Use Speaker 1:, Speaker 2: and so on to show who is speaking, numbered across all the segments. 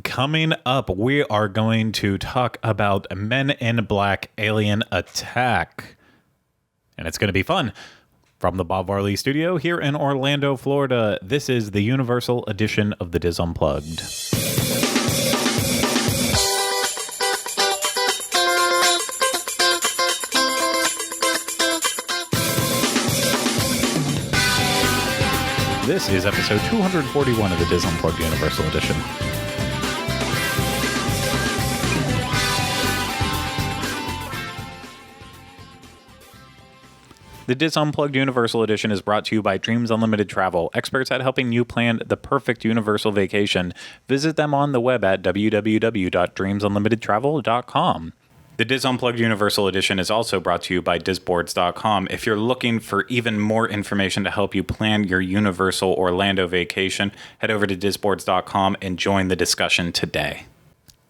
Speaker 1: Coming up, we are going to talk about Men in Black Alien Attack. And it's going to be fun. From the Bob Varley Studio here in Orlando, Florida, this is the Universal edition of the Diz Unplugged. This is episode 241 of the Diz Unplugged Universal Edition. The Diz Unplugged Universal Edition is brought to you by Dreams Unlimited Travel, experts at helping you plan the perfect universal vacation. Visit them on the web at www.dreamsunlimitedtravel.com. The Diz Unplugged Universal Edition is also brought to you by DizBoards.com. If you're looking for even more information to help you plan your Universal Orlando vacation, head over to DizBoards.com and join the discussion today.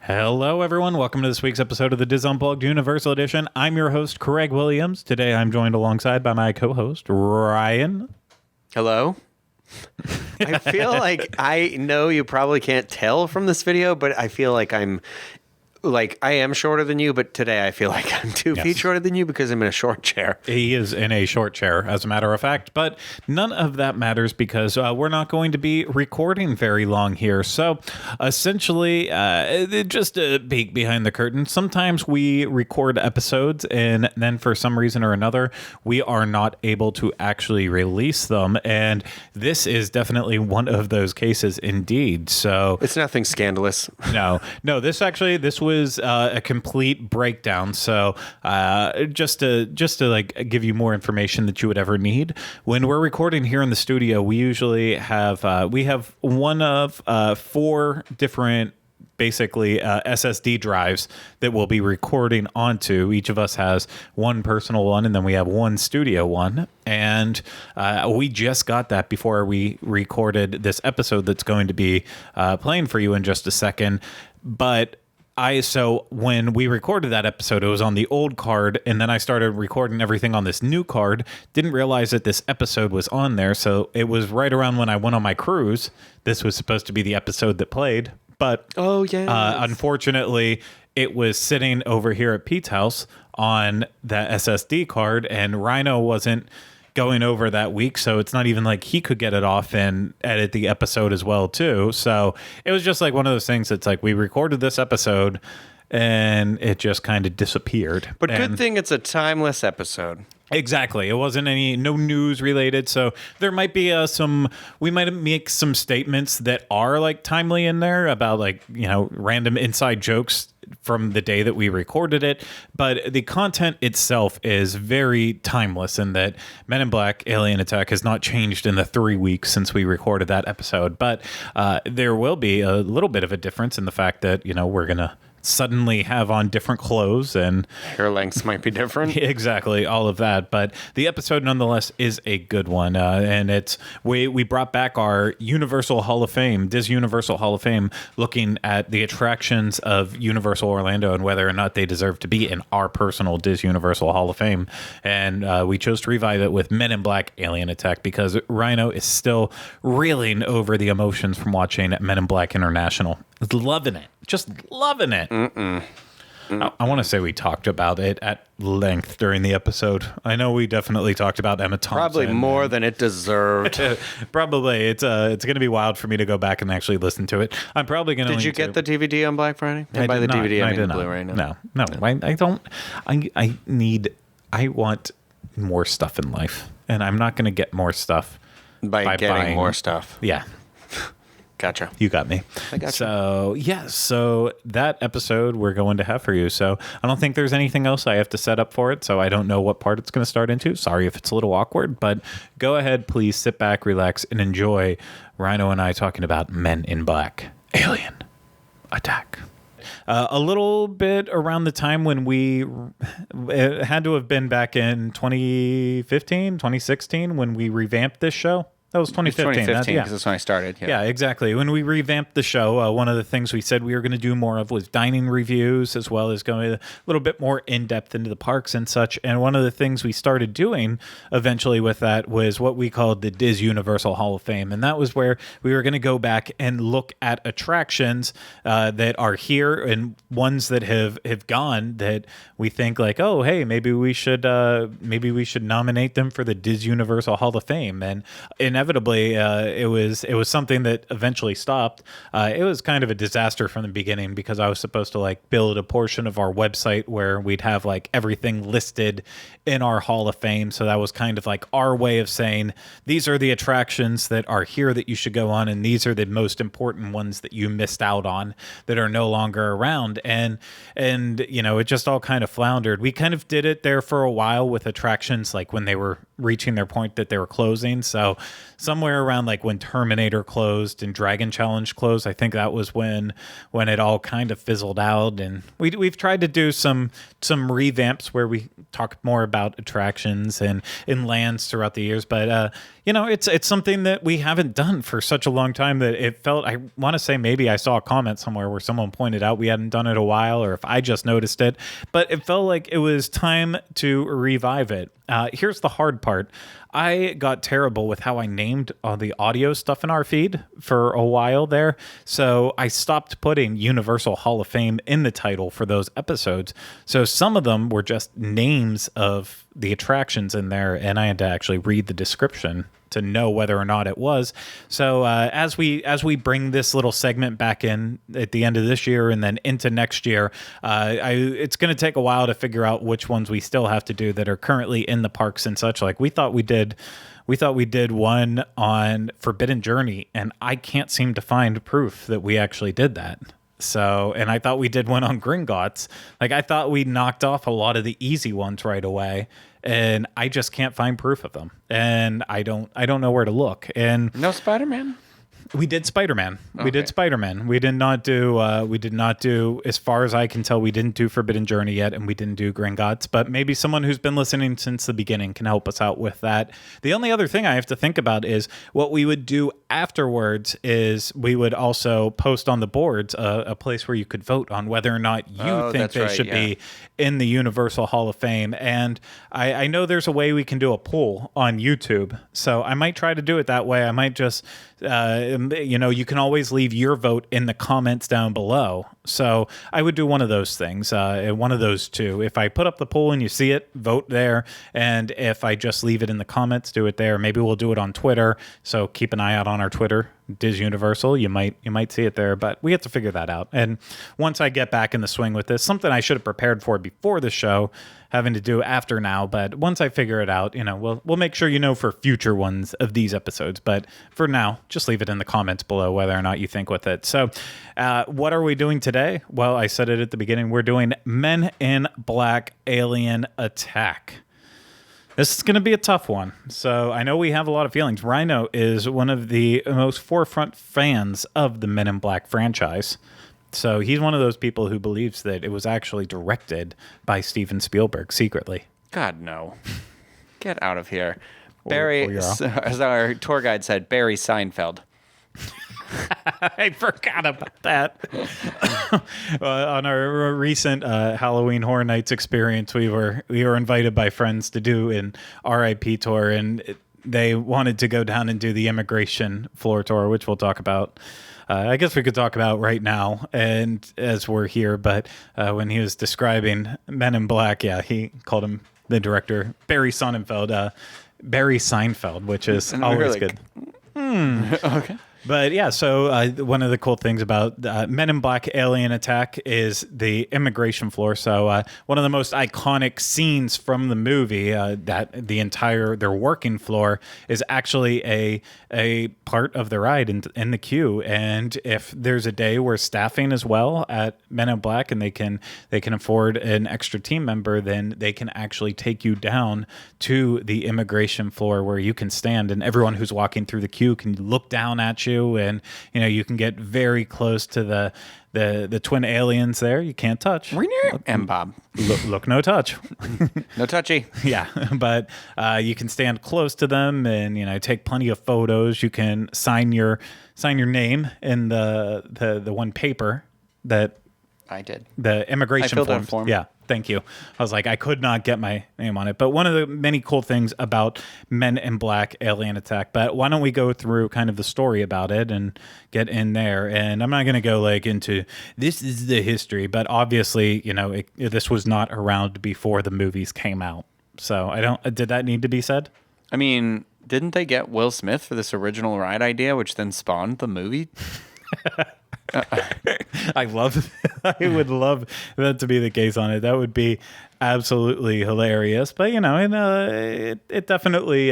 Speaker 1: Hello, everyone. Welcome to this week's episode of the Diz Unplugged Universal Edition. I'm your host, Craig Williams. Today, I'm joined alongside by my co-host, Ryan.
Speaker 2: Hello. I feel like I know you probably can't tell from this video, but I feel like I am shorter than you, but today I feel like I'm 2 feet shorter than you because I'm in a short chair.
Speaker 1: He is in a short chair, as a matter of fact, but none of that matters because we're not going to be recording very long here. So essentially, just a peek behind the curtain. Sometimes we record episodes and then for some reason or another, we are not able to actually release them. And this is definitely one of those cases indeed. So
Speaker 2: it's nothing scandalous.
Speaker 1: No, this was a complete breakdown. So just to like give you more information that you would ever need, when we're recording here in the studio, we usually have one of 4 different basically SSD drives that we'll be recording onto. Each of us has one personal one, and then we have one studio one. And we just got that before we recorded this episode that's going to be playing for you in just a second. But so when we recorded that episode, it was on the old card, and then I started recording everything on this new card. Didn't realize that this episode was on there, so it was right around when I went on my cruise. This was supposed to be the episode that played, but unfortunately, it was sitting over here at Pete's house on that SSD card, and Ryno wasn't going over that week, so it's not even like he could get it off and edit the episode as well too. So it was just like one of those things that's like we recorded this episode and it just kind of disappeared.
Speaker 2: But good thing it's a timeless episode.
Speaker 1: Exactly. It wasn't no news related. So there might be we might make some statements that are like timely in there about like, random inside jokes from the day that we recorded it. But the content itself is very timeless in that Men in Black Alien Attack has not changed in the 3 weeks since we recorded that episode. But there will be a little bit of a difference in the fact that, we're going to suddenly have on different clothes and
Speaker 2: hair lengths might be different.
Speaker 1: Exactly, all of that. But the episode nonetheless is a good one. And we brought back our Universal Hall of Fame, Diz Universal Hall of Fame, looking at the attractions of Universal Orlando and whether or not they deserve to be in our personal Diz Universal Hall of Fame. And we chose to revive it with Men in Black Alien Attack because Ryno is still reeling over the emotions from watching Men in Black International. Loving it. Just loving it. I want to say we talked about it at length during the episode. I know we definitely talked about Emma Thompson.
Speaker 2: Probably more than it deserved.
Speaker 1: Probably. It's going to be wild for me to go back and actually listen to it. I'm probably going to.
Speaker 2: Did you get the DVD on Black Friday?
Speaker 1: I
Speaker 2: buy the
Speaker 1: not.
Speaker 2: DVD.
Speaker 1: I
Speaker 2: mean
Speaker 1: did
Speaker 2: the
Speaker 1: not.
Speaker 2: Blu-ray now.
Speaker 1: No. I don't. I want more stuff in life, and I'm not going to get more stuff
Speaker 2: by getting
Speaker 1: buying
Speaker 2: more stuff.
Speaker 1: Yeah.
Speaker 2: Gotcha.
Speaker 1: You got me.
Speaker 2: I got you.
Speaker 1: So that episode we're going to have for you. So I don't think there's anything else I have to set up for it. So I don't know what part it's going to start into. Sorry if it's a little awkward, but go ahead, please sit back, relax, and enjoy Ryno and I talking about Men in Black Alien Attack. A little bit around the time when it had to have been back in 2015, 2016 when we revamped this show. That was 2015.
Speaker 3: 2015,
Speaker 1: Yeah.
Speaker 3: because that's when I started.
Speaker 1: Yeah, exactly. When we revamped the show, one of the things we said we were going to do more of was dining reviews, as well as going a little bit more in depth into the parks and such. And one of the things we started doing eventually with that was what we called the Diz Universal Hall of Fame, and that was where we were going to go back and look at attractions that are here and ones that have gone that we think like, oh, hey, maybe we should nominate them for the Diz Universal Hall of Fame. And inevitably, it was something that eventually stopped. It was kind of a disaster from the beginning because I was supposed to like build a portion of our website where we'd have like everything listed in our Hall of Fame. So that was kind of like our way of saying these are the attractions that are here that you should go on, and these are the most important ones that you missed out on that are no longer around. And you know, it just all kind of floundered. We kind of did it there for a while with attractions like when they were reaching their point that they were closing. So somewhere around like when Terminator closed and Dragon Challenge closed, I think that was when it all kind of fizzled out. And we've tried to do some revamps where we talk more about attractions and in lands throughout the years. But you know, it's something that we haven't done for such a long time that it felt, I want to say maybe I saw a comment somewhere where someone pointed out we hadn't done it a while, or if I just noticed it, but it felt like it was time to revive it. Here's the hard part. I got terrible with how I named all the audio stuff in our feed for a while there. So I stopped putting Universal Hall of Fame in the title for those episodes. So some of them were just names of the attractions in there, and I had to actually read the description to know whether or not it was. So as we bring this little segment back in at the end of this year and then into next year, it's going to take a while to figure out which ones we still have to do that are currently in the parks and such. Like we thought we did one on Forbidden Journey, and I can't seem to find proof that we actually did that. So, and I thought we did one on Gringotts. Like I thought we knocked off a lot of the easy ones right away, and I just can't find proof of them. And I don't know where to look. And
Speaker 3: No Spider-Man?
Speaker 1: we did Spider-Man.
Speaker 3: Okay.
Speaker 1: We did Spider-Man. We did not do, as far as I can tell, we didn't do Forbidden Journey yet, and we didn't do Gringotts, but maybe someone who's been listening since the beginning can help us out with that. The only other thing I have to think about is what we would do afterwards is we would also post on the boards a place where you could vote on whether or not you think they should be in the Universal Hall of Fame. And I know there's a way we can do a poll on YouTube, so I might try to do it that way. I might just, you can always leave your vote in the comments down below. So I would do one of those things, one of those two. If I put up the poll and you see it, vote there. And if I just leave it in the comments, do it there. Maybe we'll do it on Twitter. So keep an eye out on our Twitter, Diz Universal. You might see it there, but we have to figure that out. And once I get back in the swing with this, something I should have prepared for before the show, having to do after now. But once I figure it out, we'll make sure for future ones of these episodes. But for now, just leave it in the comments below whether or not you think with it. So what are we doing today? Well, I said it at the beginning. We're doing Men in Black Alien Attack. This is going to be a tough one. So I know we have a lot of feelings. Ryno is one of the most forefront fans of the Men in Black franchise. So he's one of those people who believes that it was actually directed by Steven Spielberg secretly.
Speaker 3: God, no. Get out of here. Barry, as our tour guide said, Barry Seinfeld.
Speaker 1: I forgot about that. On our recent Halloween Horror Nights experience, we were invited by friends to do an RIP tour, and they wanted to go down and do the immigration floor tour, which we'll talk about. I guess we could talk about right now, and as we're here. But when he was describing Men in Black, he called him the director Barry Sonnenfeld, Barry Seinfeld, which is always good.
Speaker 3: Okay.
Speaker 1: But yeah, so one of the cool things about Men in Black Alien Attack is the immigration floor. So one of the most iconic scenes from the movie, that their working floor is actually a part of the ride in the queue. And if there's a day where staffing as well at Men in Black and they can afford an extra team member, then they can actually take you down to the immigration floor where you can stand, and everyone who's walking through the queue can look down at you you, and you can get very close to the twin aliens there. You can't touch.
Speaker 3: And Bob.
Speaker 1: Look, no touch.
Speaker 3: No touchy.
Speaker 1: Yeah, but you can stand close to them and take plenty of photos. You can sign your name in the one paper that
Speaker 3: I did.
Speaker 1: the immigration
Speaker 3: I filled out a
Speaker 1: forms.
Speaker 3: form.
Speaker 1: Yeah, thank you. I was like, I could not get my name on it. But one of the many cool things about Men in Black Alien Attack. But why don't we go through kind of the story about it and get in there? And I'm not going to go into this is the history, but obviously, this was not around before the movies came out. So did that need to be said?
Speaker 3: I mean, didn't they get Will Smith for this original ride idea, which then spawned the movie?
Speaker 1: I would love that to be the case on it. That would be absolutely hilarious. But it definitely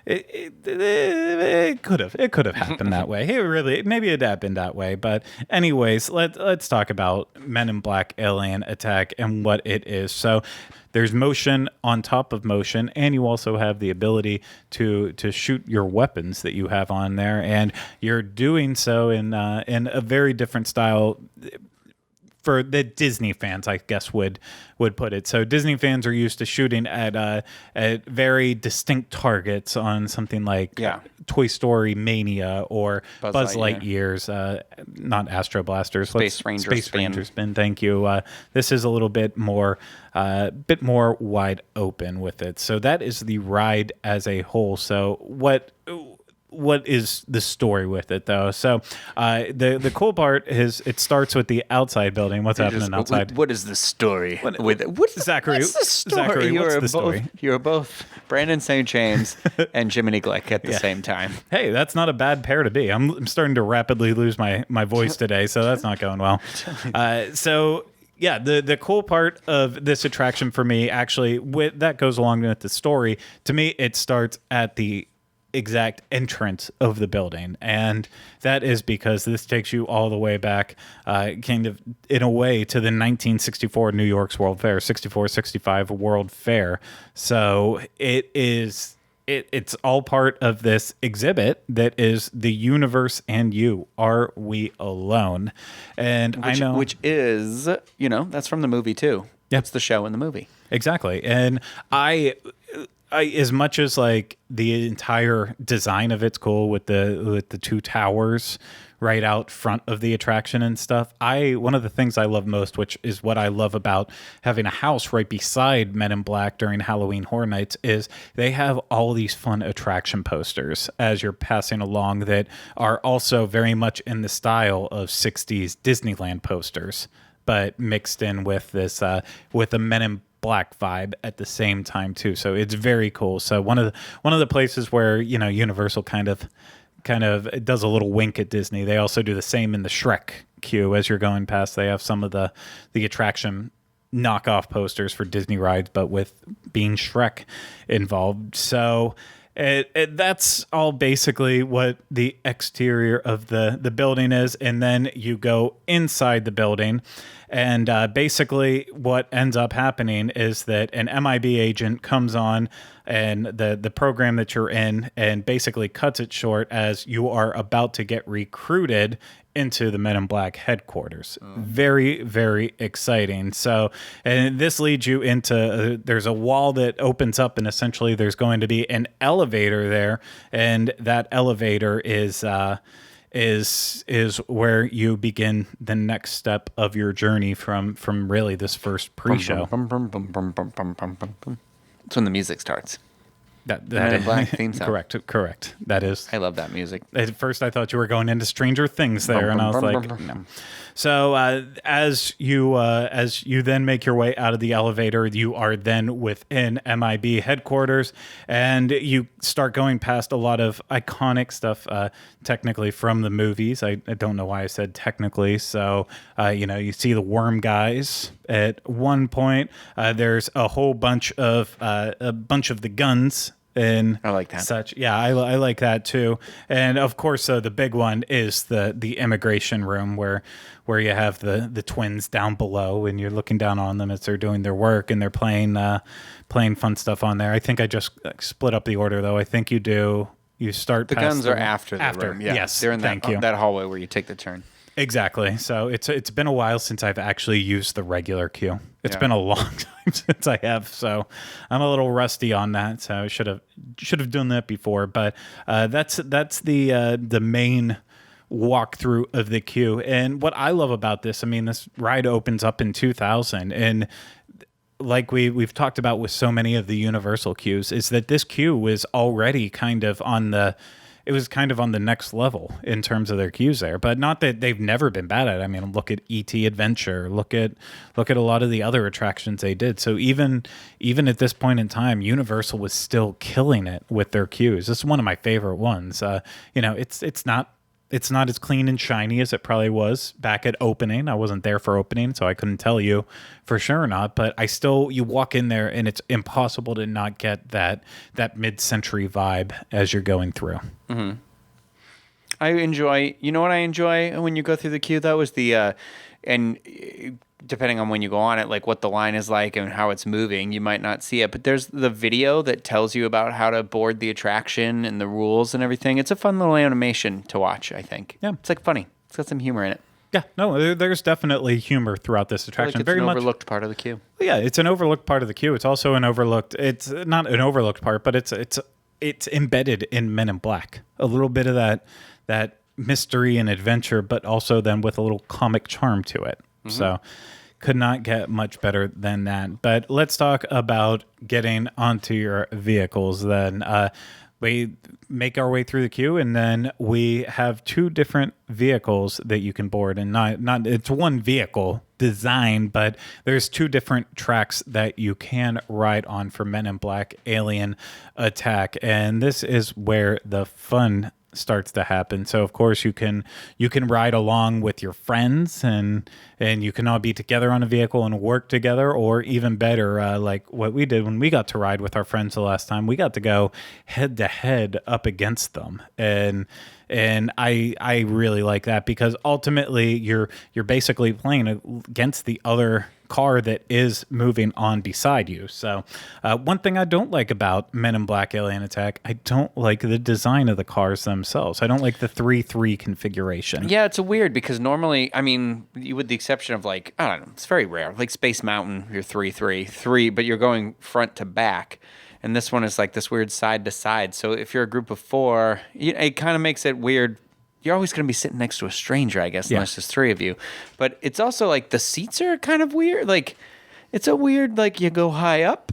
Speaker 1: it could have happened that way. Maybe it happened that way. But anyways, let's talk about Men in Black Alien Attack and what it is. So there's motion on top of motion, and you also have the ability to shoot your weapons that you have on there, and you're doing so in a very different style for the Disney fans, I guess would put it. So Disney fans are used to shooting at very distinct targets on something like Toy Story Mania or Buzz Lightyear's, not Astro Blasters,
Speaker 3: Space Ranger
Speaker 1: Spin. Thank you. This is a little bit more wide open with it. So that is the ride as a whole. So what is the story with it though? So the cool part is it starts with the outside building. What's happening outside?
Speaker 3: What is the story?
Speaker 1: Zachary,
Speaker 3: what's the story?
Speaker 1: Zachary, what's the story?
Speaker 3: You're both Brandon St. James and Jiminy Glick at the same time.
Speaker 1: Hey, that's not a bad pair to be. I'm starting to rapidly lose my voice today, so that's not going well. Yeah, the cool part of this attraction for me, actually, that goes along with the story. To me, it starts at the exact entrance of the building, and that is because this takes you all the way back kind of in a way to the 1964 New York's World Fair, 64-65 World Fair. So it's all part of this exhibit that is The Universe and You. Are We Alone? And
Speaker 3: which is, that's from the movie too.
Speaker 1: Yeah.
Speaker 3: It's the show in the movie.
Speaker 1: Exactly. And I as much as the entire design of it's cool with the two towers right out front of the attraction and stuff, one of the things I love most, which is what I love about having a house right beside Men in Black during Halloween Horror Nights, is they have all these fun attraction posters as you're passing along that are also very much in the style of 60s Disneyland posters, but mixed in with this with the Men in Black vibe at the same time too. So it's very cool. So one of the places where Universal kind of does a little wink at Disney. They also do the same in the Shrek queue as you're going past. They have some of the attraction knockoff posters for Disney rides, but with being Shrek involved. So that's all basically what the exterior of the building is. And then you go inside the building, and basically what ends up happening is that an MIB agent comes on and the program that you're in and basically cuts it short as you are about to get recruited into the Men in Black headquarters. Very, very exciting. So, and this leads you into, there's a wall that opens up, and essentially there's going to be an elevator there, and that elevator is where you begin the next step of your journey from really this first pre-show.
Speaker 3: That's when the music starts.
Speaker 1: That
Speaker 3: Men in Black theme song.
Speaker 1: Correct. That is.
Speaker 3: I love that music.
Speaker 1: At first, I thought you were going into Stranger Things there, and I was like, no. So as you then make your way out of the elevator, you are then within MIB headquarters, and you start going past a lot of iconic stuff, technically from the movies. I don't know why I said technically. So you see the worm guys at one point. There's a whole bunch of the guns. And
Speaker 3: I like that.
Speaker 1: Such, yeah, I like that too. And of course, the big one is the immigration room where you have the twins down below, and you're looking down on them as they're doing their work, and they're playing fun stuff on there. I think I just split up the order though. I think you do you start
Speaker 3: The
Speaker 1: past
Speaker 3: guns are after the room. Yeah.
Speaker 1: Yes,
Speaker 3: They're in
Speaker 1: thank you.
Speaker 3: that hallway where you take the turn.
Speaker 1: Exactly. So it's been a while since I've actually used the regular queue. It's
Speaker 3: Yeah.
Speaker 1: been a long time since I have, so I'm a little rusty on that. So I should have done that before. But that's the main walkthrough of the queue. And what I love about this, I mean, this ride opens up in 2000, and like we've talked about with so many of the Universal queues, is that this queue was already kind of on the next level in terms of their queues there. But not that they've never been bad at it. I mean, look at E.T. Adventure, look at a lot of the other attractions they did. So even at this point in time, Universal was still killing it with their queues. This is one of my favorite ones. It's not as clean and shiny as it probably was back at opening. I wasn't there for opening, so I couldn't tell you for sure or not. But you walk in there, and it's impossible to not get that mid-century vibe as you're going through.
Speaker 3: Mm-hmm. I enjoy, you know what I enjoy when you go through the queue, though, is and depending on when you go on it, like what the line is like and how it's moving, you might not see it. But there's the video that tells you about how to board the attraction and the rules and everything. It's a fun little animation to watch, I think.
Speaker 1: Yeah.
Speaker 3: It's like funny. It's got some humor in it.
Speaker 1: Yeah, no, there's definitely humor throughout this attraction.
Speaker 3: Like it's
Speaker 1: Very
Speaker 3: an
Speaker 1: much
Speaker 3: overlooked part of the queue.
Speaker 1: Yeah, it's an overlooked part of the queue. It's also it's not an overlooked part, but it's embedded in Men in Black. A little bit of that mystery and adventure, but also then with a little comic charm to it. Mm-hmm. So could not get much better than that. But let's talk about getting onto your vehicles then. We make our way through the queue, and then we have two different vehicles that you can board, and not it's one vehicle design, but there's two different tracks that you can ride on for Men in Black Alien Attack, and this is where the fun starts to happen. So of course you can ride along with your friends, and you can all be together on a vehicle and work together, or even better, like what we did when we got to ride with our friends the last time, we got to go head to head up against them. And I really like that, because ultimately you're basically playing against the other car that is moving on beside you. So one thing I don't like about Men in Black Alien Attack, I don't like the design of the cars themselves. I don't like the 3-3 configuration.
Speaker 3: Yeah, it's a weird, because normally, I mean, with the exception of like, I don't know, it's very rare. Like Space Mountain, you're 3-3, but you're going front to back. And this one is like this weird side to side. So if you're a group of four, it kind of makes it weird. You're always going to be sitting next to a stranger, I guess, unless there's three of you. But it's also like the seats are kind of weird. Like it's a weird, like you go high up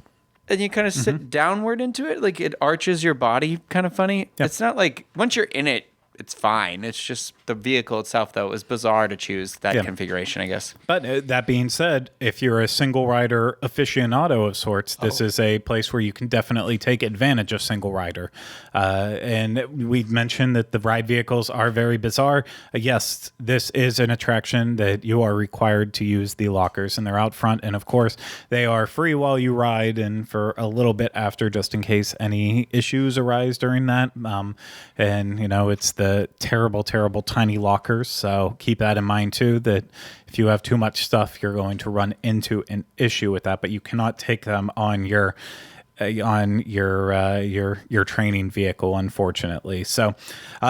Speaker 3: and you kind of sit downward into it. Like it arches your body kind of funny. Yep. It's not like once you're in it, it's fine. It's just the vehicle itself, though, is bizarre to choose that configuration, I guess.
Speaker 1: But that being said, if you're a single rider aficionado of sorts, this is a place where you can definitely take advantage of single rider. And we mentioned that the ride vehicles are very bizarre. Yes, this is an attraction that you are required to use the lockers, and they're out front. And of course, they are free while you ride and for a little bit after, just in case any issues arise during that. And, it's the terrible tiny lockers, so keep that in mind too, that if you have too much stuff, you're going to run into an issue with that. But you cannot take them on your training vehicle, unfortunately. So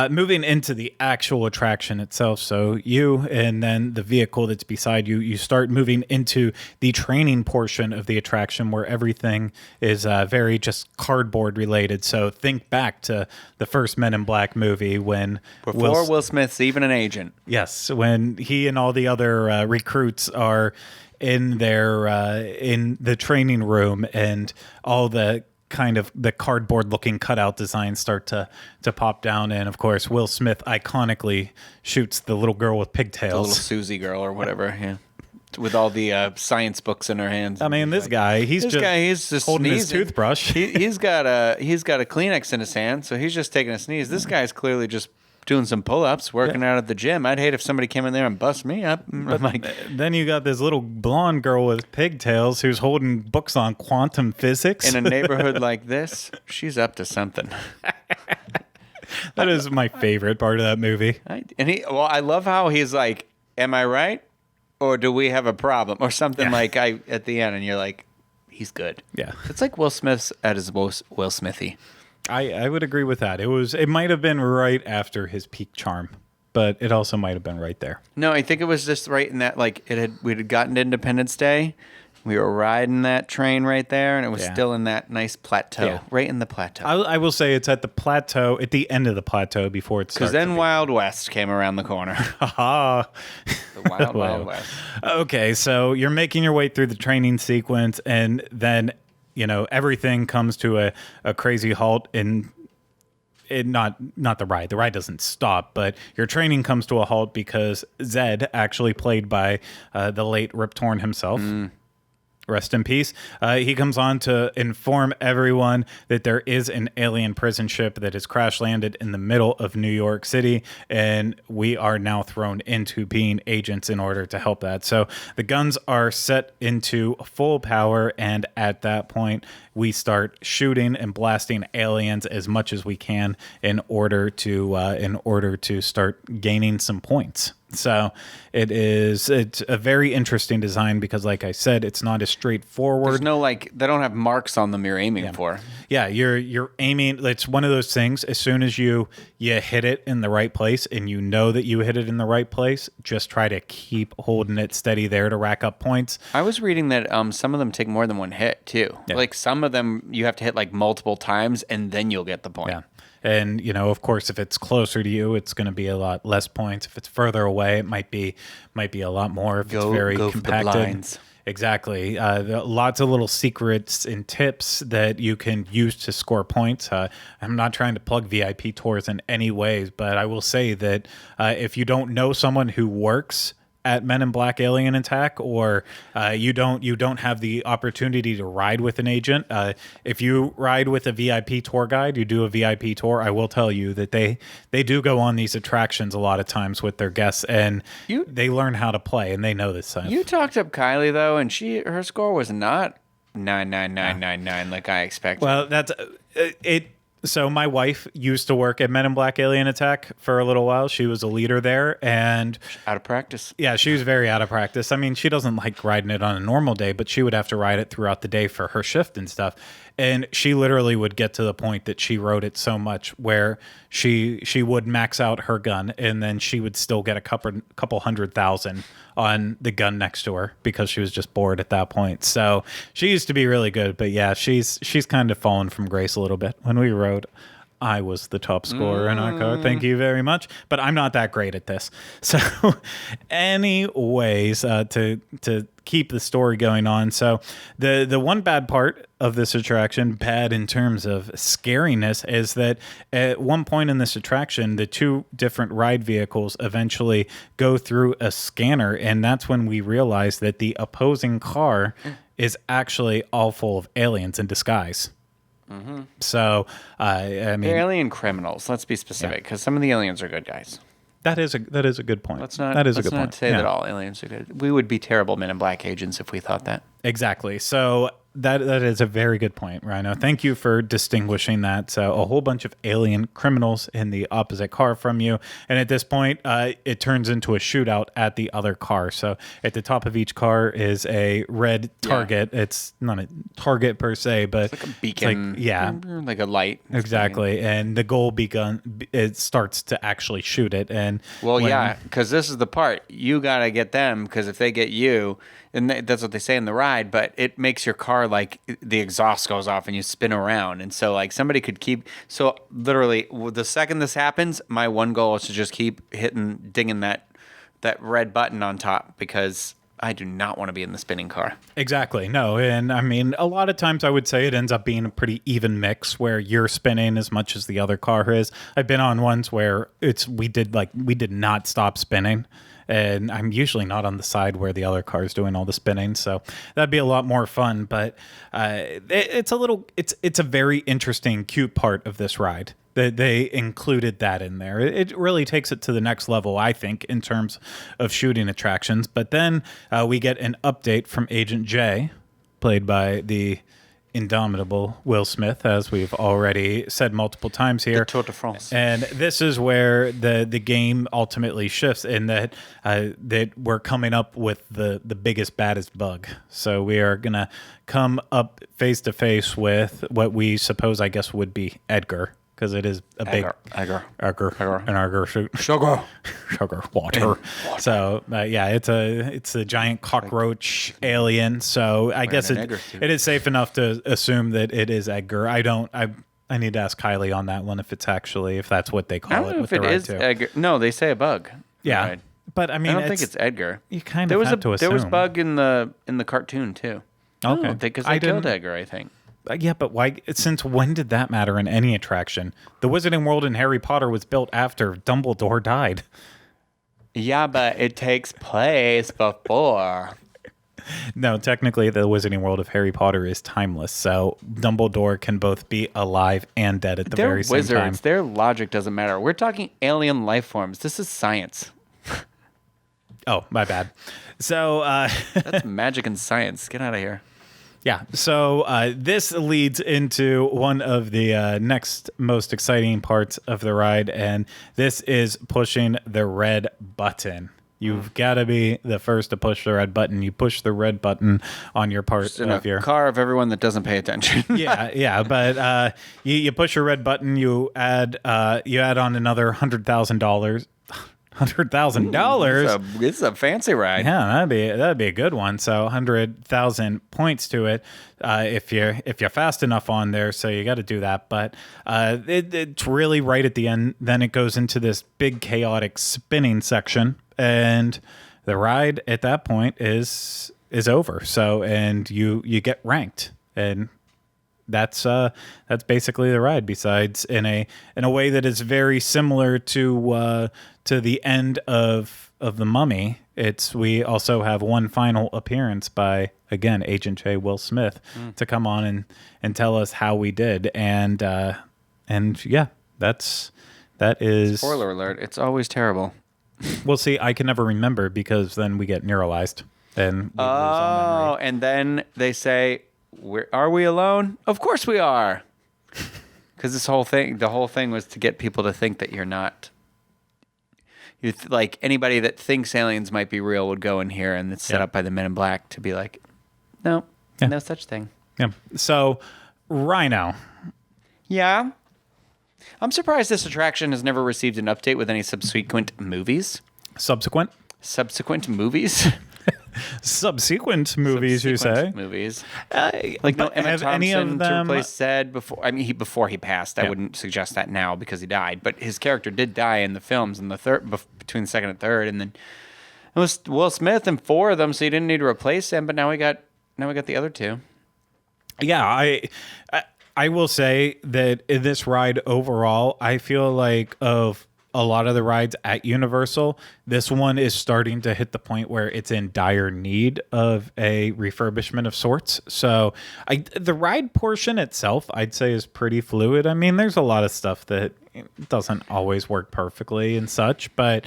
Speaker 1: moving into the actual attraction itself, so you and then the vehicle that's beside you, you start moving into the training portion of the attraction, where everything is very just cardboard related. So think back to the first Men in Black movie, when
Speaker 3: before Will Smith's even an agent.
Speaker 1: Yes, when he and all the other recruits are in the training room, and all the kind of the cardboard looking cutout designs start to pop down, and of course Will Smith iconically shoots the little girl with pigtails,
Speaker 3: the little Susie girl or whatever, with all the science books in her hands.
Speaker 1: I mean, this guy, he's just holding his toothbrush.
Speaker 3: he's got a Kleenex in his hand, so he's just taking a sneeze. This guy's clearly just doing some pull-ups, working out at the gym. I'd hate if somebody came in there and bust me up.
Speaker 1: Then you got this little blonde girl with pigtails who's holding books on quantum physics.
Speaker 3: In a neighborhood like this, she's up to something.
Speaker 1: That is my favorite part of that movie.
Speaker 3: I love how he's like, am I right? Or do we have a problem? Or something like at the end, and you're like, he's good.
Speaker 1: Yeah.
Speaker 3: It's like Will Smith's at his Will Smithy.
Speaker 1: I would agree with that. It might have been right after his peak charm, but it also might have been right there.
Speaker 3: No, I think it was just right in that, like, we had gotten to Independence Day. We were riding that train right there, and it was still in that nice plateau, right in the plateau.
Speaker 1: I will say it's at the plateau, at the end of the plateau before it starts.
Speaker 3: Because then Wild West came around the corner.
Speaker 1: Haha.
Speaker 3: The Wild West.
Speaker 1: Okay, so you're making your way through the training sequence, and then, everything comes to a crazy halt in... not the ride. The ride doesn't stop, but your training comes to a halt because Zed, actually played by the late Rip Torn himself, rest in peace, he comes on to inform everyone that there is an alien prison ship that has crash landed in the middle of New York City, and we are now thrown into being agents in order to help that. So the guns are set into full power, and at that point, we start shooting and blasting aliens as much as we can in order to start gaining some points. So it's a very interesting design because, like I said, it's not as straightforward.
Speaker 3: There's no, they don't have marks on them you're aiming for.
Speaker 1: Yeah, you're aiming. It's one of those things. As soon as you hit it in the right place, and you know that you hit it in the right place, just try to keep holding it steady there to rack up points.
Speaker 3: I was reading that some of them take more than one hit too.
Speaker 1: Yeah.
Speaker 3: Like some of them you have to hit multiple times, and then you'll get the point.
Speaker 1: Yeah. And, of course, if it's closer to you, it's going to be a lot less points. If it's further away, it might be a lot more. If it's very
Speaker 3: go for the
Speaker 1: compacted.
Speaker 3: blinds.
Speaker 1: Exactly. Lots of little secrets and tips that you can use to score points. I'm not trying to plug VIP tours in any ways, but I will say that if you don't know someone who works at Men in Black Alien Attack, or you don't have the opportunity to ride with an agent. If you ride with a VIP tour guide, you do a VIP tour, I will tell you that they do go on these attractions a lot of times with their guests, and they learn how to play, and they know this stuff.
Speaker 3: You talked up Kylie though, and her score was not 99999 like I expected.
Speaker 1: Well, that's it. So my wife used to work at Men in Black Alien Attack for a little while. She was a leader there, and
Speaker 3: out of practice.
Speaker 1: Yeah, she was very out of practice. I mean, she doesn't like riding it on a normal day, but she would have to ride it throughout the day for her shift and stuff. And she literally would get to the point that she rode it so much where she would max out her gun, and then she would still get a couple 100,000 on the gun next to her because she was just bored at that point. So she used to be really good, but yeah, she's kind of fallen from grace a little bit. When we rode, I was the top scorer in our car. Thank you very much. But I'm not that great at this. So anyways, to keep the story going on. So the one bad part of this attraction, bad in terms of scariness, is that at one point in this attraction, the two different ride vehicles eventually go through a scanner. And that's when we realize that the opposing car is actually all full of aliens in disguise. Mm-hmm. So, I mean,
Speaker 3: they're alien criminals. Let's be specific, because some of the aliens are good guys.
Speaker 1: That is a good point.
Speaker 3: Let's not say that all aliens are good. We would be terrible Men in Black agents if we thought that.
Speaker 1: Exactly. So that is a very good point, Ryno. Thank you for distinguishing that. So a whole bunch of alien criminals in the opposite car from you. And at this point, it turns into a shootout at the other car. So at the top of each car is a red target. Yeah. It's not a target per se, but
Speaker 3: it's like a beacon. Like a light.
Speaker 1: Exactly. And the goal beacon, it starts to actually shoot it. And
Speaker 3: because this is the part. You got to get them, because if they get you, and that's what they say in the ride, but it makes your car the exhaust goes off and you spin around. And so somebody could so literally the second this happens, my one goal is to just keep dinging that red button on top, because I do not want to be in the spinning car.
Speaker 1: Exactly. No. And I mean, a lot of times I would say it ends up being a pretty even mix where you're spinning as much as the other car is. I've been on ones where we did not stop spinning. And I'm usually not on the side where the other car is doing all the spinning, so that'd be a lot more fun. But it's a very interesting, cute part of this ride that they included that in there. It really takes it to the next level, I think, in terms of shooting attractions. But then we get an update from Agent J, played by the indomitable Will Smith, as we've already said multiple times here.
Speaker 3: The Tour de France.
Speaker 1: And this is where the game ultimately shifts in that we're coming up with the biggest, baddest bug. So we are going to come up face to face with what we suppose, I guess, would be Edgar. Because it is a big Edgar sugar water. So it's a giant cockroach alien. So I guess it is safe enough to assume that it is Edgar. I need to ask Kylie on that one if that's what they call it.
Speaker 3: I don't know if it is Edgar. No, they say a bug.
Speaker 1: Yeah,
Speaker 3: Right.
Speaker 1: but I mean,
Speaker 3: I don't think it's Edgar.
Speaker 1: You kind of have to assume.
Speaker 3: There was bug in the cartoon too.
Speaker 1: Okay,
Speaker 3: because they killed Edgar, I think.
Speaker 1: Yeah, but why? Since when did that matter in any attraction? The Wizarding World in Harry Potter was built after Dumbledore died.
Speaker 3: Yeah, but it takes place before.
Speaker 1: No, technically, the Wizarding World of Harry Potter is timeless, so Dumbledore can both be alive and dead at the very same time.
Speaker 3: They're wizards. Their logic doesn't matter. We're talking alien life forms. This is science.
Speaker 1: Oh, my bad. So
Speaker 3: that's magic and science. Get out of here.
Speaker 1: Yeah, so this leads into one of the next most exciting parts of the ride, and this is pushing the red button. You've got to be the first to push the red button. You push the red button on your part
Speaker 3: Just in
Speaker 1: of your
Speaker 3: car of everyone that doesn't pay attention.
Speaker 1: yeah, but you push your red button. You add on another $100,000. $100,000.
Speaker 3: This is a fancy ride.
Speaker 1: Yeah, that'd be a good one. So 100,000 points to it if you're fast enough on there. So you got to do that. But it's really right at the end. Then it goes into this big chaotic spinning section, and the ride at that point is over. So and you get ranked, and that's basically the ride. Besides in a way that is very similar to the end of The Mummy, we also have one final appearance by, again, Agent J. Will Smith to come on and tell us how we did, and yeah, that is
Speaker 3: spoiler alert. It's always terrible.
Speaker 1: Well, see, I can never remember because then we get neuralized and we lose all memory.
Speaker 3: And then they say, "Are we alone? Of course we are." Because the whole thing was to get people to think that you're not. Like anybody that thinks aliens might be real would go in here, and it's set up by the Men in Black to be like, no such thing.
Speaker 1: Yeah. So, Ryno.
Speaker 3: Yeah. I'm surprised this attraction has never received an update with any subsequent movies.
Speaker 1: Subsequent
Speaker 3: movies?
Speaker 1: Subsequent movies, you say?
Speaker 3: Movies.
Speaker 1: Like
Speaker 3: no, Emma Thompson
Speaker 1: any of them
Speaker 3: to replace Zed before. I mean, before he passed. I wouldn't suggest that now because he died. But his character did die in the films in the third, between the second and third, and then it was Will Smith in 4 of them, so you didn't need to replace him. But now we got the other 2.
Speaker 1: Yeah, I will say that in this ride overall, I feel like of a lot of the rides at Universal, this one is starting to hit the point where it's in dire need of a refurbishment of sorts. So the ride portion itself, I'd say, is pretty fluid. I mean, there's a lot of stuff that doesn't always work perfectly and such, but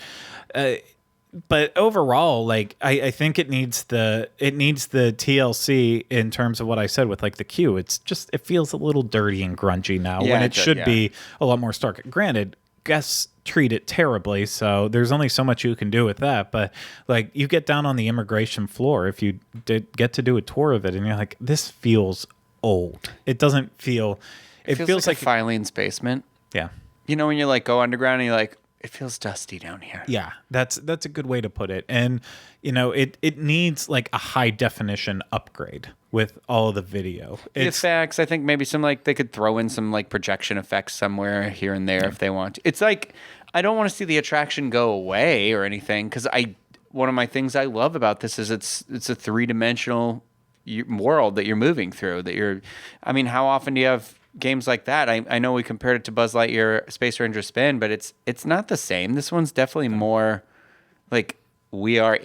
Speaker 1: overall, like I think it needs the TLC in terms of what I said with like the queue. It feels a little dirty and grungy now when it should be a lot more stark. Granted, guests treat it terribly, so there's only so much you can do with that. But like you get down on the immigration floor if you did get to do a tour of it, and you're like, this feels old. It doesn't feel. It feels like
Speaker 3: a Filene's basement.
Speaker 1: Yeah.
Speaker 3: You know when you like go underground and you're like, it feels dusty down here.
Speaker 1: Yeah, that's a good way to put it. And you know, it needs like a high definition upgrade with all of the video.
Speaker 3: The effects, I think maybe some like they could throw in some like projection effects somewhere here and there if they want to. It's like I don't want to see the attraction go away or anything because one of my things I love about this is it's a 3-dimensional world that you're moving through. I mean, how often do you have games like that? I know we compared it to Buzz Lightyear Space Ranger Spin, but it's not the same. This one's definitely more like we are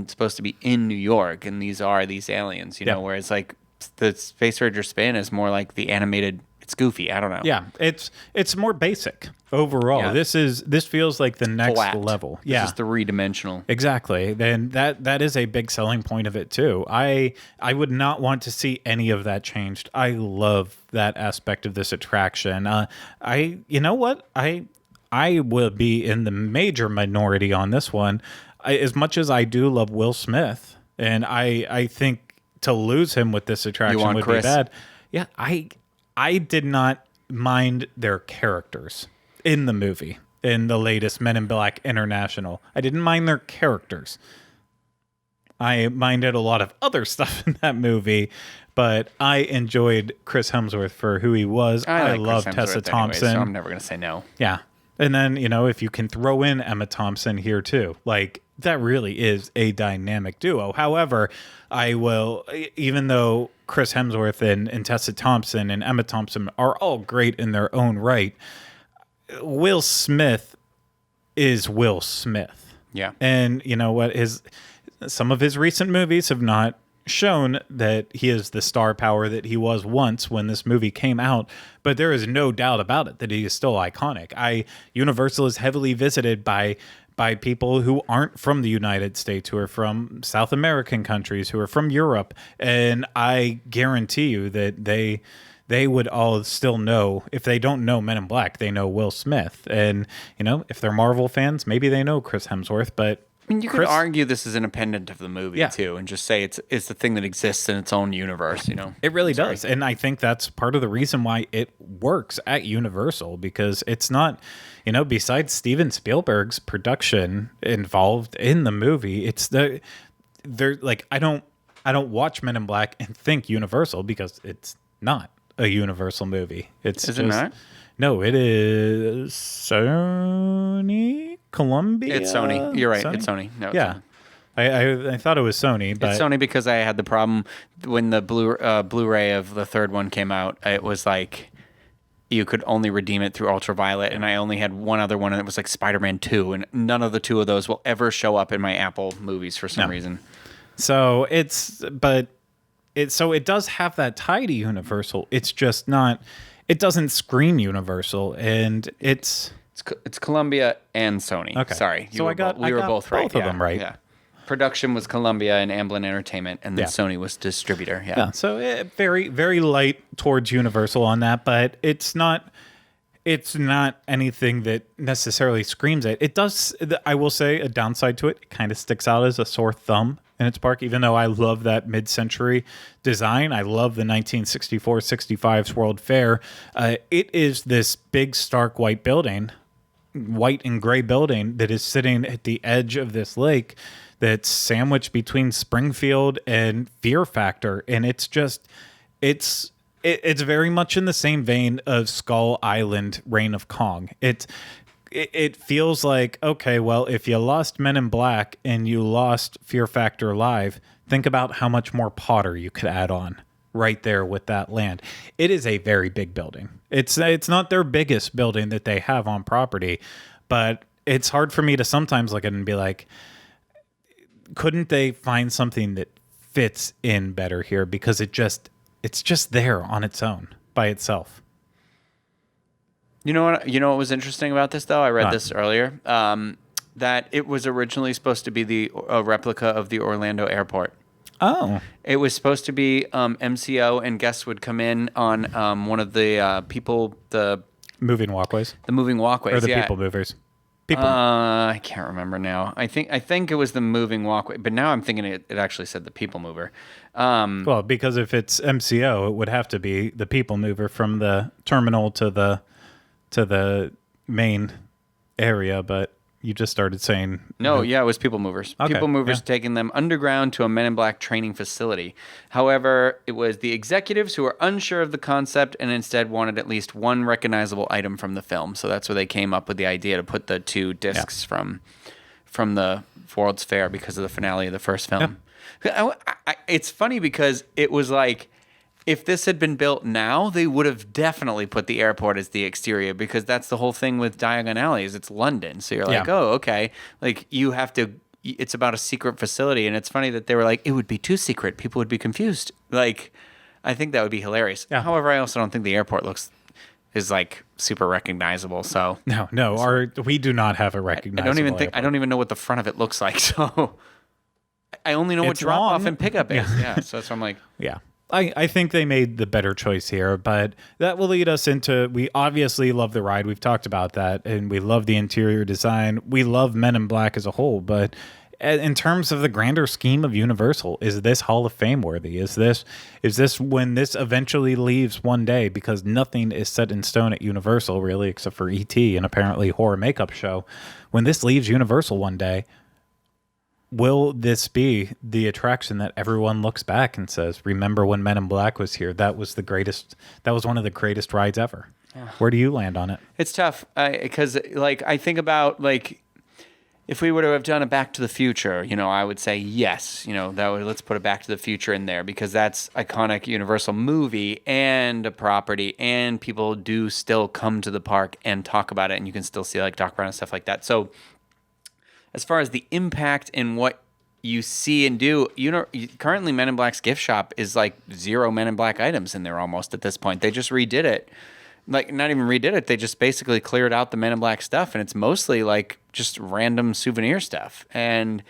Speaker 3: supposed to be in New York, and these are these aliens, you know, whereas like the Space Ranger Spin is more like the animated it's goofy. I don't know.
Speaker 1: Yeah, it's more basic overall.
Speaker 3: Yeah.
Speaker 1: This feels like the next
Speaker 3: Flat.
Speaker 1: level.
Speaker 3: This
Speaker 1: Yeah,
Speaker 3: is three-dimensional.
Speaker 1: exactly. Then that is a big selling point of it too. I would not want to see any of that changed. I love that aspect of this attraction. You know what? I will be in the major minority on this one. As much as I do love Will Smith, and I think to lose him with this attraction would
Speaker 3: Chris?
Speaker 1: be bad. Yeah, I did not mind their characters in the movie, in the latest Men in Black International. I didn't mind their characters. I minded a lot of other stuff in that movie, but I enjoyed Chris Hemsworth for who he was. I
Speaker 3: like
Speaker 1: love
Speaker 3: Chris
Speaker 1: Tessa
Speaker 3: Hemsworth anyway,
Speaker 1: Thompson.
Speaker 3: so I'm never going to say no.
Speaker 1: Yeah. And then, if you can throw in Emma Thompson here too, like that really is a dynamic duo. However, I will, even though Chris Hemsworth and Tessa Thompson and Emma Thompson are all great in their own right, Will Smith is Will Smith.
Speaker 3: Yeah.
Speaker 1: And you know what? Some of his recent movies have not shown that he is the star power that he was once when this movie came out, but there is no doubt about it that he is still iconic. Universal is heavily visited by people who aren't from the United States, who are from South American countries, who are from Europe, and I guarantee you that they would all still know, if they don't know Men in Black, they know Will Smith. And if they're Marvel fans, maybe they know Chris Hemsworth, but
Speaker 3: I mean, you could argue this is independent of the movie too, and just say it's the thing that exists in its own universe.
Speaker 1: It really does, and I think that's part of the reason why it works at Universal, because it's not, besides Steven Spielberg's production involved in the movie, it's they're like I don't watch Men in Black and think Universal, because it's not a Universal movie. Is
Speaker 3: it not?
Speaker 1: No, it is Sony. Columbia?
Speaker 3: It's Sony. You're right.
Speaker 1: Sony?
Speaker 3: It's Sony. No, it's
Speaker 1: Yeah. I thought it was Sony, but
Speaker 3: It's Sony because I had the problem when the Blu-ray of the third one came out. It was like you could only redeem it through Ultraviolet, and I only had one other one, and it was like Spider-Man 2, and none of the two of those will ever show up in my Apple movies for some reason.
Speaker 1: So it does have that tie to Universal. It's just not. It doesn't scream Universal, and it's
Speaker 3: Columbia and Sony.
Speaker 1: Okay.
Speaker 3: Sorry.
Speaker 1: So we were both right. Both of them right.
Speaker 3: Yeah. Production was Columbia and Amblin Entertainment, and then Sony was distributor. Yeah.
Speaker 1: So very, very light towards Universal on that, but it's not anything that necessarily screams it. It does. I will say a downside to it. It kind of sticks out as a sore thumb in its park, even though I love that mid-century design. I love the 1964-65's World Fair. It is this big, stark white building, white and gray building that is sitting at the edge of this lake that's sandwiched between Springfield and Fear Factor. And it's very much in the same vein of Skull Island, Reign of Kong. It feels like, okay, well, if you lost Men in Black and you lost Fear Factor Live, think about how much more Potter you could add on right there with that land. It is a very big building. It's not their biggest building that they have on property, but it's hard for me to sometimes look at it and be like, couldn't they find something that fits in better here? Because it's just there on its own by itself.
Speaker 3: You know what was interesting about this, though? I read this earlier, that it was originally supposed to be a replica of the Orlando airport.
Speaker 1: Oh.
Speaker 3: It was supposed to be MCO, and guests would come in on one of the
Speaker 1: Moving walkways.
Speaker 3: The moving walkways.
Speaker 1: Or the people movers. People.
Speaker 3: I can't remember now. I think it was the moving walkway, but now I'm thinking it actually said the people mover.
Speaker 1: Well, because if it's MCO, it would have to be the people mover from the terminal to the main area, but you just started saying...
Speaker 3: No, it was people movers.
Speaker 1: Okay,
Speaker 3: people movers taking them underground to a Men in Black training facility. However, it was the executives who were unsure of the concept and instead wanted at least one recognizable item from the film. So that's where they came up with the idea to put the two discs from the World's Fair because of the finale of the first film. It's funny because it was like... If this had been built now, they would have definitely put the airport as the exterior, because that's the whole thing with Diagon Alley is it's London. So you're like, oh, okay. Like you have to, it's about a secret facility. And it's funny that they were like, it would be too secret. People would be confused. Like, I think that would be hilarious.
Speaker 1: Yeah.
Speaker 3: However, I also don't think the airport is like super recognizable. So
Speaker 1: No, we do not have a recognizable
Speaker 3: I don't even know what the front of it looks like. So I only know what
Speaker 1: It's
Speaker 3: drop off
Speaker 1: long.
Speaker 3: and pickup is. Yeah. So that's why I'm like,
Speaker 1: Yeah. I think they made the better choice here, but that will lead us into, we obviously love the ride. We've talked about that, and we love the interior design. We love Men in Black as a whole, but in terms of the grander scheme of Universal, is this Hall of Fame worthy? Is this when this eventually leaves one day, because nothing is set in stone at Universal, really, except for E.T. and apparently Horror Makeup Show. When this leaves Universal one day, will this be the attraction that everyone looks back and says, remember when Men in Black was here? That was one of the greatest rides ever. Yeah. Where do you land on it?
Speaker 3: it's tough because I think about if we were to have done a Back to the Future, I would say yes. Let's put a Back to the Future in there because that's iconic Universal movie and a property, and people do still come to the park and talk about it, and you can still see Doc Brown and stuff like that. So as far as the impact and what you see and do, currently Men in Black's gift shop is 0 Men in Black items in there almost at this point. They just redid it. Not even redid it. They just basically cleared out the Men in Black stuff, and it's mostly just random souvenir stuff. And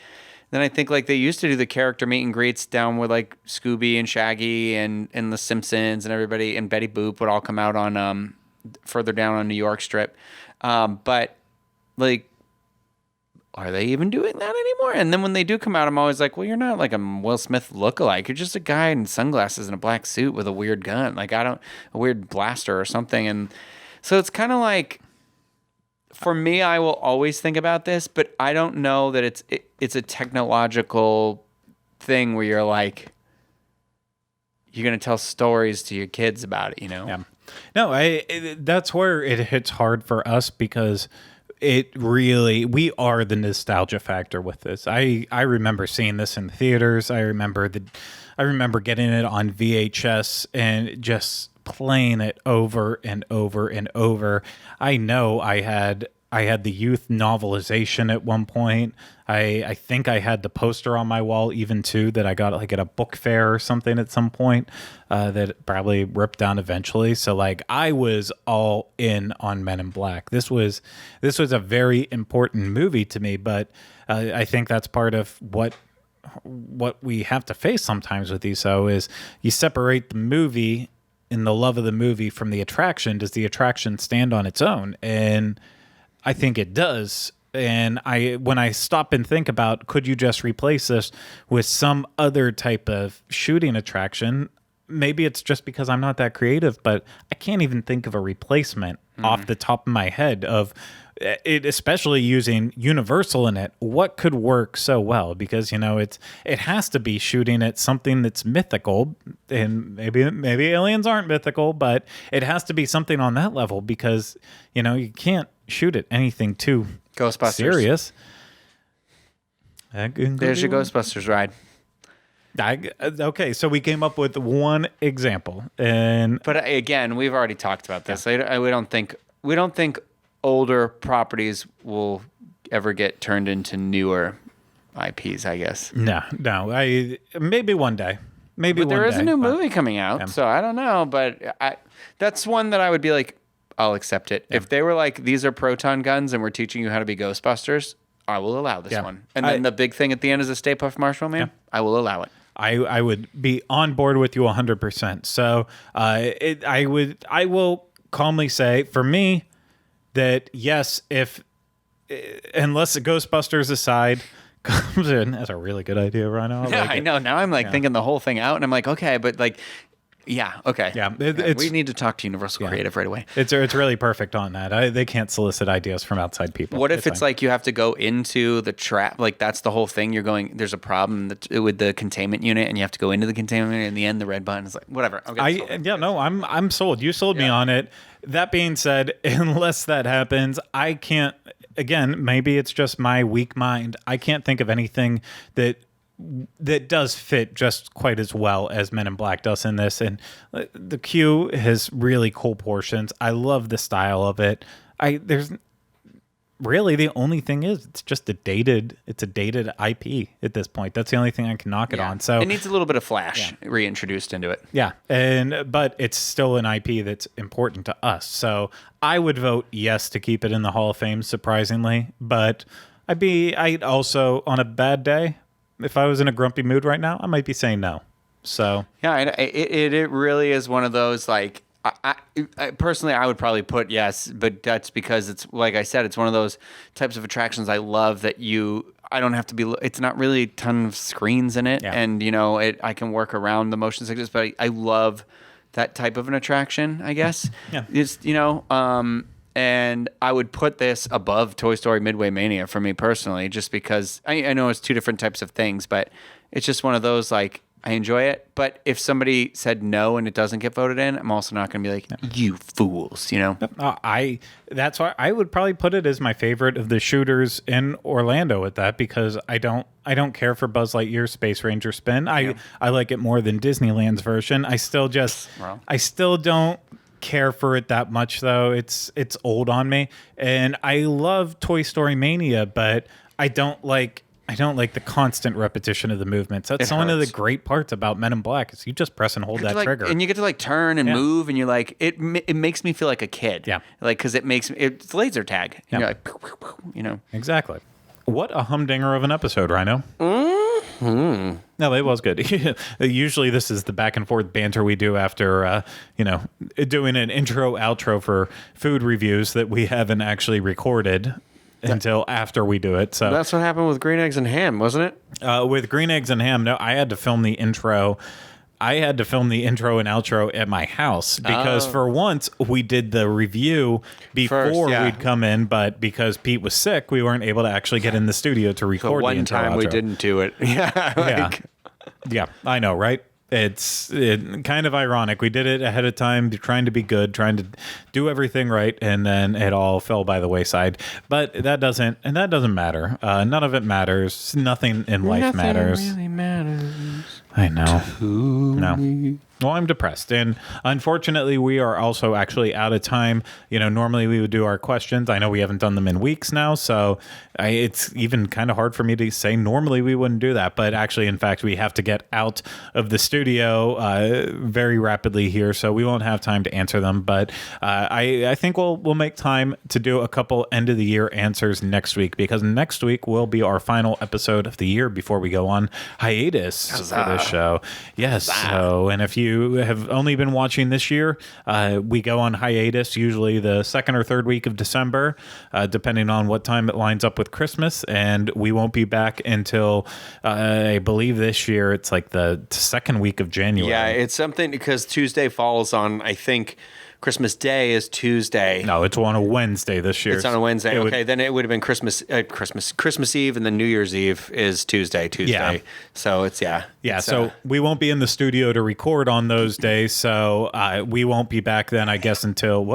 Speaker 3: then I think they used to do the character meet and greets down with Scooby and Shaggy and the Simpsons and everybody, and Betty Boop would all come out on further down on New York Strip. But are they even doing that anymore? And then when they do come out, I'm always like, well, you're not a Will Smith lookalike. You're just a guy in sunglasses and a black suit with a weird gun. A weird blaster or something. And so it's kind of for me, I will always think about this, but I don't know that it's a technological thing where you're you're going to tell stories to your kids about it, Yeah.
Speaker 1: No, that's where it hits hard for us because we are the nostalgia factor with this. I remember seeing this in theaters. I remember getting it on VHS and just playing it over and over and over. I know I had the youth novelization at one point. I think I had the poster on my wall even too that I got at a book fair or something at some point that probably ripped down eventually. So I was all in on Men in Black. This was a very important movie to me, but I think that's part of what we have to face sometimes with these. So is you separate the movie and the love of the movie from the attraction. Does the attraction stand on its own? And I think it does. And when I stop and think about, could you just replace this with some other type of shooting attraction? Maybe it's just because I'm not that creative, but I can't even think of a replacement off the top of my head of it, especially using Universal in it. What could work so well? Because, it has to be shooting at something that's mythical, and maybe aliens aren't mythical, but it has to be something on that level because, you can't shoot at anything too
Speaker 3: Ghostbusters.
Speaker 1: serious.
Speaker 3: There's your Ghostbusters ride.
Speaker 1: Okay, so we came up with one example,
Speaker 3: but again, we've already talked about this. Yeah. We don't think older properties will ever get turned into newer IPs. I guess.
Speaker 1: No. Maybe one day. But
Speaker 3: there is a new movie coming out, so I don't know. But that's one that I would be I'll accept it. Yeah. If they were these are proton guns and we're teaching you how to be Ghostbusters, I will allow this one. And then the big thing at the end is a Stay Puft Marshmallow Man. Yeah. I will allow it.
Speaker 1: I would be on board with you 100%. So I will calmly say for me that yes, unless the Ghostbusters aside comes in, that's a really good idea, Ryno.
Speaker 3: I know. Now I'm thinking the whole thing out, and I'm okay, but yeah, okay.
Speaker 1: Yeah,
Speaker 3: we need to talk to Universal Creative right away.
Speaker 1: It's really perfect on that. They can't solicit ideas from outside people.
Speaker 3: What if it's you have to go into the trap? That's the whole thing. You're going. There's a problem with the containment unit, and you have to go into the containment unit. In the end, the red button is whatever.
Speaker 1: I'm sold. You sold me on it. That being said, unless that happens, I can't. Again, maybe it's just my weak mind. I can't think of anything that does fit just quite as well as Men in Black does in this. And the queue has really cool portions. I love the style of it. really the only thing is it's just a dated IP at this point. That's the only thing I can knock it on. So
Speaker 3: it needs a little bit of flash reintroduced into it.
Speaker 1: Yeah, but it's still an IP that's important to us. So I would vote yes to keep it in the Hall of Fame, surprisingly. But I'd also, on a bad day, if I was in a grumpy mood right now, I might be saying no. So
Speaker 3: yeah, it really is one of those, like, I personally, I would probably put yes, but that's because it's, like I said, it's one of those types of attractions I love that I don't have to be, it's not really a ton of screens in it. Yeah. And, I can work around the motion sickness, but I love that type of an attraction, I guess.
Speaker 1: Yeah.
Speaker 3: It's, and I would put this above Toy Story Midway Mania for me personally, just because I know it's two different types of things, but it's just one of those, like, I enjoy it, but if somebody said no and it doesn't get voted in, I'm also not going to be like, you fools,
Speaker 1: That's why I would probably put it as my favorite of the shooters in Orlando at that, because I don't care for Buzz Lightyear's Space Ranger spin. I like it more than Disneyland's version. I still don't care for it that much, though. It's old on me, and I love Toy Story Mania, but I don't like the constant repetition of the movements. That's one of the great parts about Men in Black is you just press and hold that trigger.
Speaker 3: And you get to, like, turn and move, and you're like, it makes me feel like a kid.
Speaker 1: Yeah.
Speaker 3: Like, because it's laser tag. And you're like,
Speaker 1: Exactly. What a humdinger of an episode, Ryno. Mm-hmm. No, it was good. Usually this is the back and forth banter we do after, doing an intro, outro for food reviews that we haven't actually recorded until after we do it. So
Speaker 2: that's what happened with Green Eggs and Ham, wasn't it?
Speaker 1: With Green Eggs and Ham, no, I had to film the intro. And outro at my house because for once we did the review before we'd come in, but because Pete was sick, we weren't able to actually get in the studio to record the intro.
Speaker 2: One time we didn't do it.
Speaker 1: Yeah, I know, right? It's kind of ironic. We did it ahead of time, trying to be good, trying to do everything right, and then it all fell by the wayside. But that doesn't matter. None of it matters. Nothing in life matters.
Speaker 2: Nothing really matters.
Speaker 1: I know. No. Well, I'm depressed. And unfortunately, we are also actually out of time. Normally we would do our questions. I know we haven't done them in weeks now, so it's even kind of hard for me to say normally we wouldn't do that. But actually, in fact, we have to get out of the studio very rapidly here, so we won't have time to answer them. But I think we'll make time to do a couple end of the year answers next week, because next week will be our final episode of the year before we go on hiatus for this show. Yes. So, and if you have only been watching this year, we go on hiatus usually the second or third week of December, depending on what time it lines up with Christmas, and we won't be back until I believe this year it's like the second week of January.
Speaker 2: Yeah, it's something because Tuesday falls on, I think, Christmas Day is Tuesday.
Speaker 1: No, it's on a Wednesday this year.
Speaker 2: It's on a Wednesday. Okay, then it would have been Christmas Eve, and then New Year's Eve is Tuesday. Yeah. So it's
Speaker 1: so we won't be in the studio to record on those days. So we won't be back then, I guess, until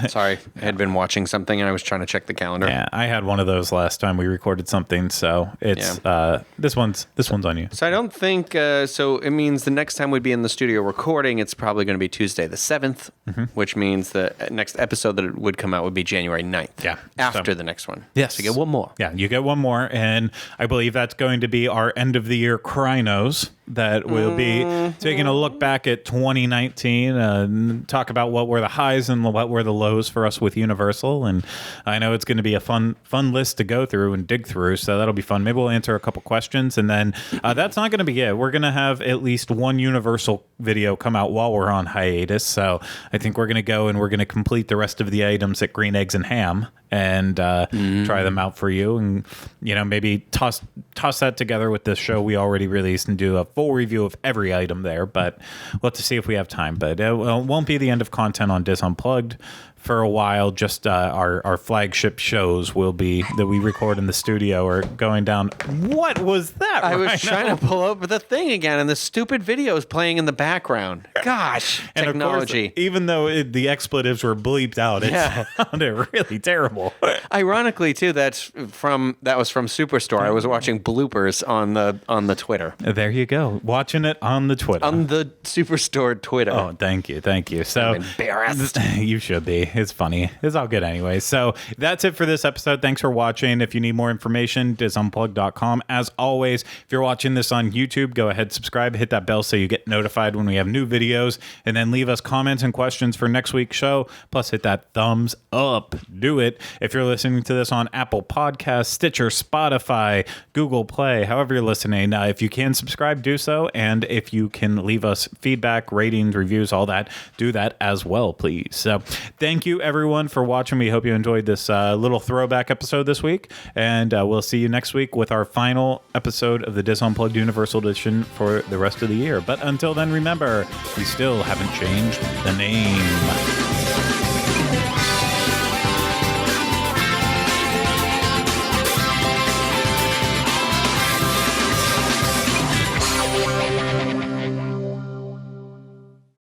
Speaker 2: Sorry, I had been watching something and I was trying to check the calendar.
Speaker 1: Yeah, I had one of those last time we recorded something. So it's this one's on you.
Speaker 2: So I don't think so. It means the next time we'd be in the studio recording, it's probably going to be Tuesday the 7th, which means the next episode that it would come out would be January 9th.
Speaker 1: Yeah.
Speaker 2: After the next one.
Speaker 1: Yes.
Speaker 2: So you get one more.
Speaker 1: Yeah, you get one more. And I believe that's going to be our end of the year Rynos. That we'll be taking a look back at 2019 and talk about what were the highs and what were the lows for us with Universal. And I know it's going to be a fun list to go through and dig through, so that'll be fun. Maybe we'll answer a couple questions, and then that's not going to be it. We're going to have at least one Universal video come out while we're on hiatus. So I think we're going to go and we're going to complete the rest of the items at Green Eggs and Ham and try them out for you, and maybe toss that together with the show we already released and do a full review of every item there. But we'll have to see if we have time. But it won't be the end of content on Dis Unplugged for a while. Just our flagship shows will be that we record in the studio or going down. What was that?
Speaker 2: I was trying to pull up the thing again, and the stupid video is playing in the background. Gosh,
Speaker 1: and
Speaker 2: technology.
Speaker 1: Of course, even though the expletives were bleeped out, it sounded really terrible.
Speaker 2: Ironically, too, that was from Superstore. I was watching bloopers on the Twitter.
Speaker 1: There you go, watching it on the Twitter.
Speaker 2: On the Superstore Twitter.
Speaker 1: Oh, thank you. So
Speaker 2: I'm embarrassed.
Speaker 1: You should be. funny. It's funny. It's all good anyway. So that's it for this episode. Thanks for watching. If you need more information, disunplug.com. As always, if you're watching this on YouTube, go ahead, subscribe, hit that bell so you get notified when we have new videos, and then leave us comments and questions for next week's show. Plus, hit that thumbs up. Do it. If you're listening to this on Apple Podcasts, Stitcher, Spotify, Google Play, however you're listening, if you can subscribe, do so. And if you can leave us feedback, ratings, reviews, all that, do that as well, please. So thank you, everyone, for watching. We hope you enjoyed this little throwback episode this week. And we'll see you next week with our final episode of the Dis Unplugged Universal Edition for the rest of the year. But until then, remember, we still haven't changed the name.